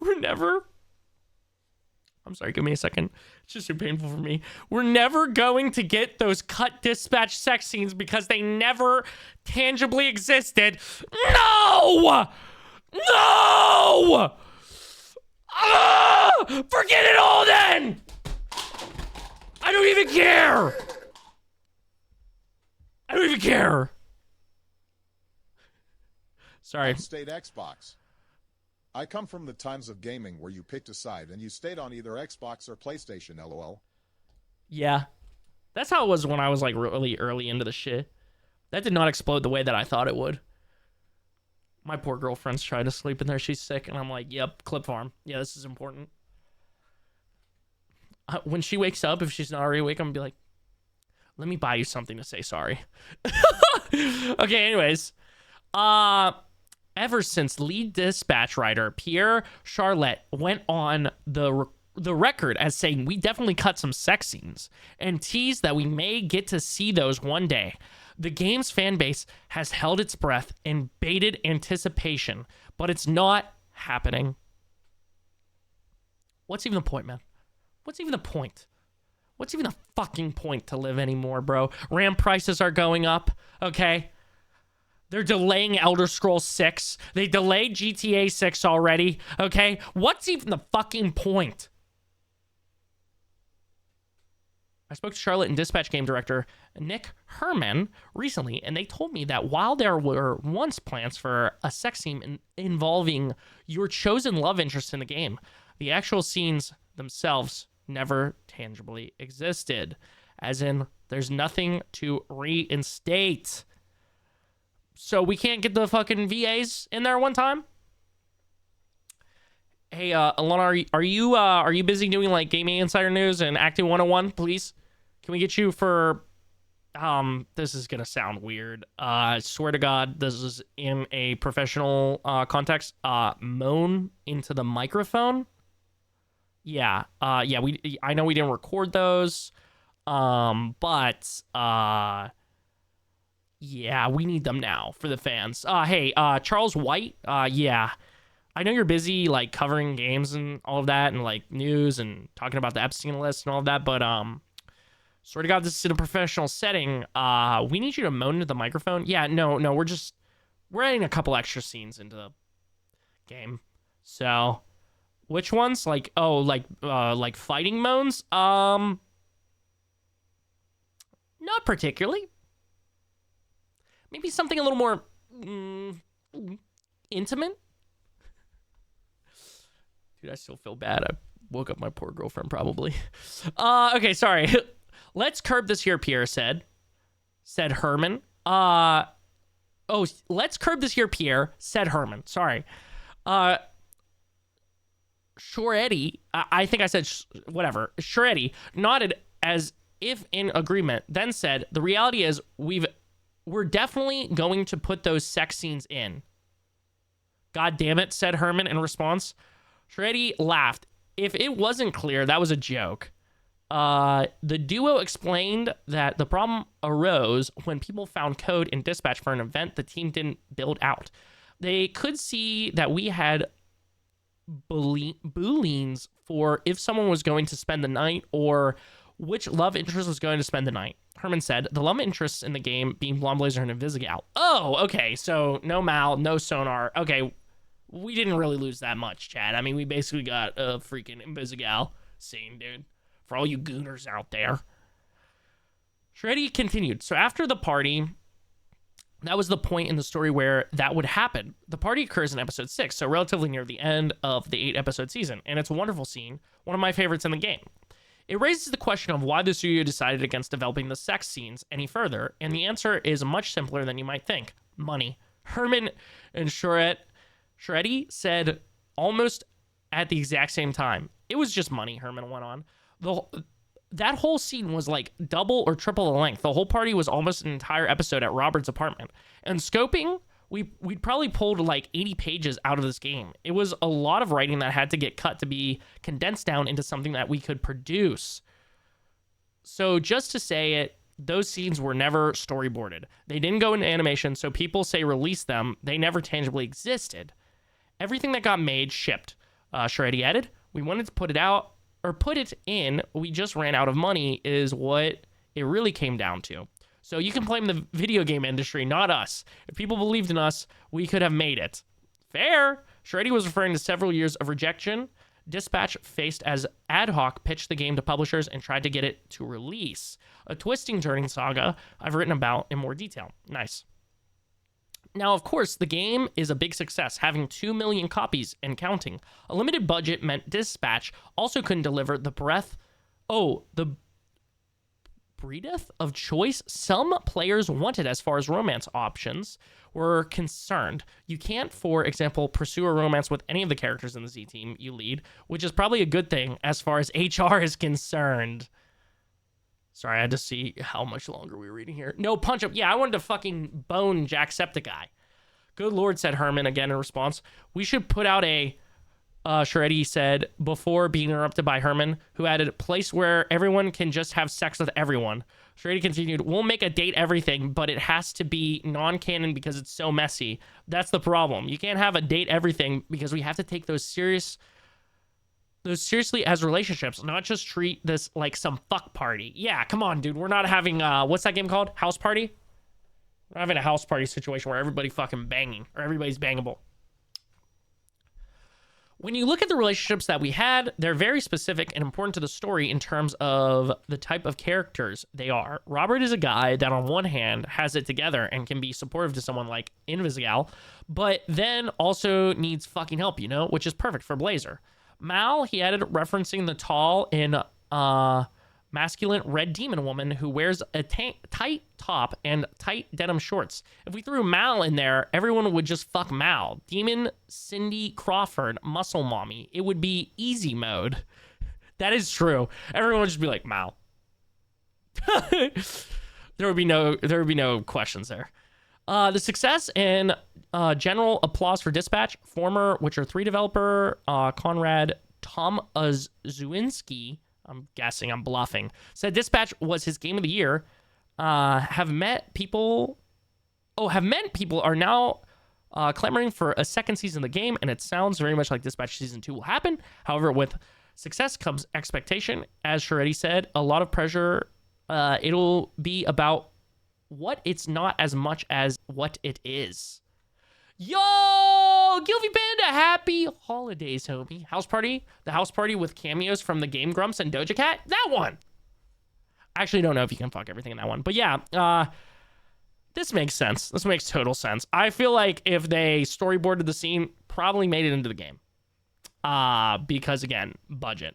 We're never... I'm sorry, give me a second. It's just too painful for me. We're never going to get those cut dispatch sex scenes because they never tangibly existed. No! No! Forget it all then! I don't even care! I don't even care. Sorry. State Xbox. I come from the times of gaming where you picked a side and you stayed on either Xbox or PlayStation, LOL. Yeah. That's how it was when I was like really early into the shit. That did not explode the way that I thought it would. My poor girlfriend's trying to sleep in there. She's sick. And I'm like, yep, clip farm. Yeah, this is important. When she wakes up, if she's not already awake, I'm going to be like, let me buy you something to say sorry. Okay, anyways. Ever since lead dispatch writer Pierre Charlotte went on the record as saying we definitely cut some sex scenes and teased that we may get to see those one day, the game's fan base has held its breath in bated anticipation, but it's not happening. What's even the point, man? What's even the point? What's even the fucking point to live anymore, bro? RAM prices are going up, okay? They're delaying Elder Scrolls 6. They delayed GTA 6 already, okay? What's even the fucking point? I spoke to Charlotte and Dispatch game director Nick Herman recently, and they told me that while there were once plans for a sex scene involving your chosen love interest in the game, the actual scenes themselves never tangibly existed. As in, there's nothing to reinstate. So we can't get the fucking VAs in there one time? Hey, Alana, are you busy doing like Gaming Insider News and Acting 101, please? Can we get you for this is gonna sound weird. Swear to God, this is in a professional context. Moan into the microphone. Yeah. I know we didn't record those. But yeah, we need them now for the fans. Hey, Charles White. Yeah. I know you're busy like covering games and all of that and like news and talking about the Epstein list and all of that, but swear to God, this is in a professional setting. We need you to moan into the microphone. Yeah, no, we're adding a couple extra scenes into the game. So, which ones? Like fighting moans? Not particularly. Maybe something a little more intimate. Dude, I still feel bad. I woke up my poor girlfriend probably. Okay, sorry. Let's curb this here, Pierre said Herman. Let's curb this here, Pierre, said Herman. Sorry. Shoretti, I think I said whatever. Shoretti nodded as if in agreement, then said, the reality is we're definitely going to put those sex scenes in. God damn it, said Herman in response. Shoretti laughed. If it wasn't clear, that was a joke. The duo explained that the problem arose when people found code in Dispatch for an event the team didn't build out. They could see that we had booleans for if someone was going to spend the night or which love interest was going to spend the night. Herman said, the love interests in the game being Blonde Blazer and Invisigal. Oh, okay, so no Mal, no Sonar. Okay, we didn't really lose that much, Chad. I mean, we basically got a freaking Invisigal scene, dude. For all you gooners out there. Shreddy continued. So after the party, that was the point in the story where that would happen. The party occurs in episode 6, so relatively near the end of the 8-episode season, and it's a wonderful scene, one of my favorites in the game. It raises the question of why the studio decided against developing the sex scenes any further, and the answer is much simpler than you might think. Money. Herman and Shreddy said almost at the exact same time. It was just money, Herman went on. That whole scene was like double or triple the length. The whole party was almost an entire episode at Robert's apartment. And scoping, we'd probably pulled like 80 pages out of this game. It was a lot of writing that had to get cut to be condensed down into something that we could produce. So just to say it, those scenes were never storyboarded. They didn't go into animation, so people say release them. They never tangibly existed. Everything that got made shipped. Shreddy added, we wanted to put it out, or put it in, we just ran out of money, is what it really came down to. So you can blame the video game industry, not us. If people believed in us, we could have made it. Fair. Shreddy was referring to several years of rejection Dispatch faced as Ad Hoc pitched the game to publishers and tried to get it to release. A twisting turning saga I've written about in more detail. Nice. Now, of course, the game is a big success, having 2 million copies and counting. A limited budget meant Dispatch also couldn't deliver the breadth of choice some players wanted as far as romance options were concerned. You can't, for example, pursue a romance with any of the characters in the Z team you lead, which is probably a good thing as far as HR is concerned. Sorry, I had to see how much longer we were reading here. No punch up. Yeah, I wanted to fucking bone Jacksepticeye. Good Lord, said Herman again in response. We should put out a, Shreddy said before being interrupted by Herman, who added, a place where everyone can just have sex with everyone. Shreddy continued, we'll make a date everything, but it has to be non-canon because it's so messy. That's the problem. You can't have a date everything because we have to take those seriously as relationships, not just treat this like some fuck party. Yeah, come on, dude. We're not having, what's that game called? House party? We're having a house party situation where everybody fucking banging, or everybody's bangable. When you look at the relationships that we had, they're very specific and important to the story in terms of the type of characters they are. Robert is a guy that on one hand has it together and can be supportive to someone like Invisigal, but then also needs fucking help, you know, which is perfect for Blazer. Mal, he added, referencing the tall and masculine red demon woman who wears a tight top and tight denim shorts. If we threw Mal in there, everyone would just fuck Mal. Demon Cindy Crawford, muscle mommy. It would be easy mode. That is true. Everyone would just be like, Mal. There would be no questions there. The success and general applause for Dispatch. Former Witcher 3 developer Konrad Tomaszewski, I'm guessing, I'm bluffing, said Dispatch was his game of the year. Have meant people are now clamoring for a second season of the game, and it sounds very much like Dispatch Season 2 will happen. However, with success comes expectation. As Shreddy said, a lot of pressure. It'll be about what it's not as much as what it is. Yo, Gilvy Panda, happy holidays, homie. House party, the house party with cameos from the Game Grumps and Doja Cat. That one. I actually don't know if you can fuck everything in that one, but yeah, this makes sense. This makes total sense. I feel like if they storyboarded the scene, probably made it into the game. Because again, budget.